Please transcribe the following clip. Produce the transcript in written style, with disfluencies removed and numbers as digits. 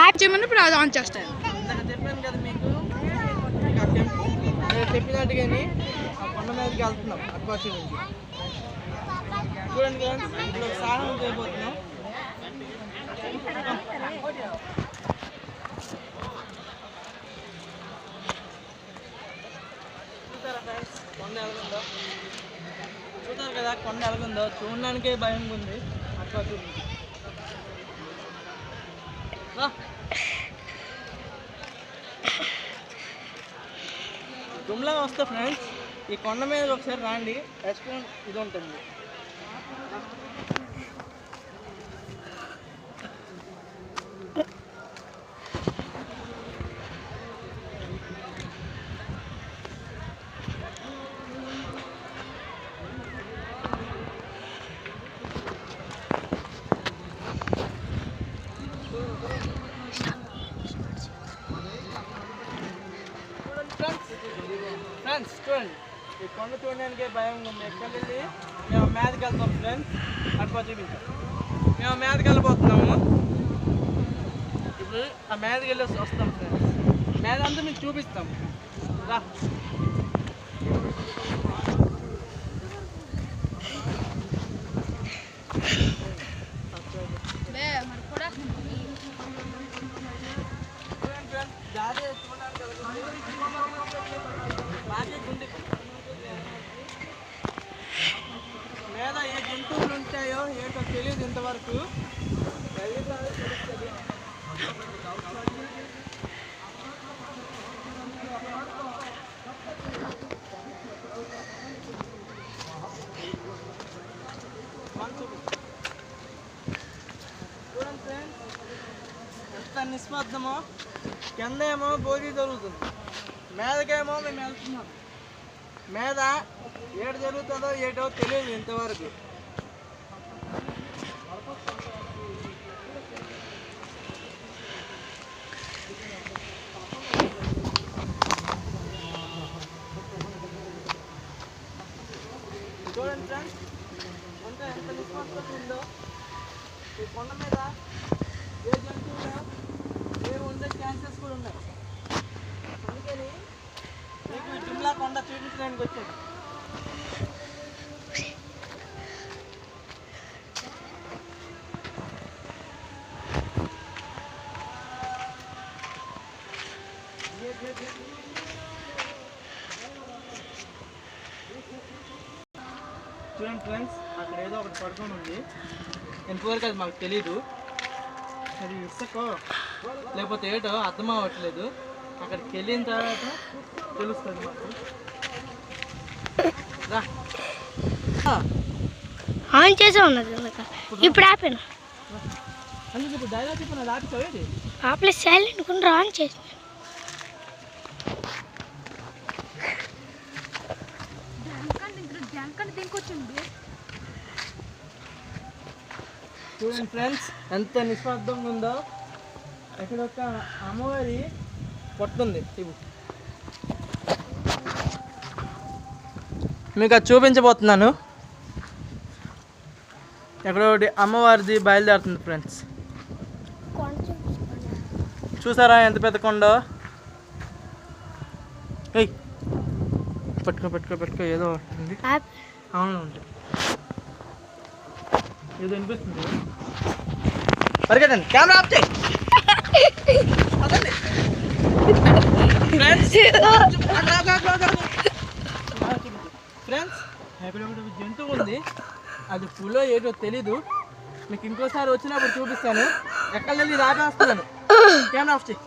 Add చేయమని ఇప్పుడు అది ఆన్ చేస్తాను. చెప్పాను కదా మీకు చెప్పినట్టుగాని కొండ మీదకి వెళ్తున్నాం అక్వాచి నుంచి. చూడండి ఇప్పుడు సాహసం చేయబోతున్నాం. చూసారా ఫ్రెండ్స్ కొండ ఎలాగుందో? చూసారు కదా కొండ ఎలాగుందో? చూడడానికే భయంగా ఉంది అక్వాచి నుంచి. తుమ్లా వస్తే ఫ్రెండ్స్ ఈ కొండ మీద ఒకసారి రాండి, రెస్టారెంట్ ఇది ఉంటుంది. ఫ్రెండ్స్ చూడండి ఈ కొండ చూడడానికి భయంగా ఉంది. ఎక్కడికి వెళ్ళి మేము మీదకి వెళ్తాం ఫ్రెండ్స్. అక్కడ చూపించాం మేము మీదకి వెళ్ళిపోతున్నాము. ఇప్పుడు ఆ మీదకి వెళ్ళి వస్తాం ఫ్రెండ్స్. మీద అంతా మీకు చూపిస్తాం రా. మీద ఏ జంతువులు ఉంటాయో ఏంటో తెలియదు ఇంతవరకు. చూడండి ఫ్రెండ్స్ ఎంత నిస్వార్థమో. కింద ఏమో భోజీ జరుగుతుంది, మీదకేమో మేము వెళ్తున్నాం. మీద ఏడు జరుగుతుందో ఏటో తెలియదు ఇంతవరకు. చూడండి ఫ్రెండ్స్ అంటే ఎంత నిస్వార్థత ఉందో. ఈ కొండ మీద ఏ జంతువులు ఏమి ఉండే ఛాన్సెస్ కూడా ఉన్నాయి. అందుకని మీకు ఈ జిమ్లా కొండ చూపించడానికి వచ్చాను. చూడండి ఫ్రెండ్స్ అక్కడ ఏదో ఒకటి పడుకొని ఉంది. ఎంతవరకు అది మాకు తెలీదు. అది ఇసుకో లేకపోతే ఏటో అర్థం అవ్వట్లేదు. అక్కడికి వెళ్ళిన తర్వాత తెలుస్తుంది మాకు. ఆన్ చేసే ఉన్నది ఇప్పుడు ఆపాను. అందుకు ఇప్పుడు డైలాగ్ చెప్పిన ఆపిపోయేది ఆపలే సైలెంట్ కుండా ఆన్ చేసి. చూడండి ఫ్రెండ్స్ ఎంత నిస్వార్థంగా ఉందో. ఇక్కడ ఒక అమ్మవారి పొట్టుంది. మీకు అది చూపించబోతున్నాను. ఎక్కడ ఒకటి అమ్మవారిది బయలుదేరుతుంది ఫ్రెండ్స్. చూసారా ఎంత పెద్ద కొండ? ఏయ్ పట్టుకో పట్టుకో పట్టుకో ఏదో ఉంటుంది. అవును ఉంటుంది ఏదో అనిపిస్తుంది. పరిగెట్టండి కెమెరా ఆఫ్ చేయి. ఫ్రెండ్స్ ఇక్కడ ఒకటి జంతువు ఉంది. అది పులో ఏటో తెలీదు. మీకు ఇంకోసారి వచ్చినప్పుడు చూపిస్తాను. ఎక్కడ వెళ్ళి రాపేస్తున్నాను. కెమెరా ఆఫ్ చేయి.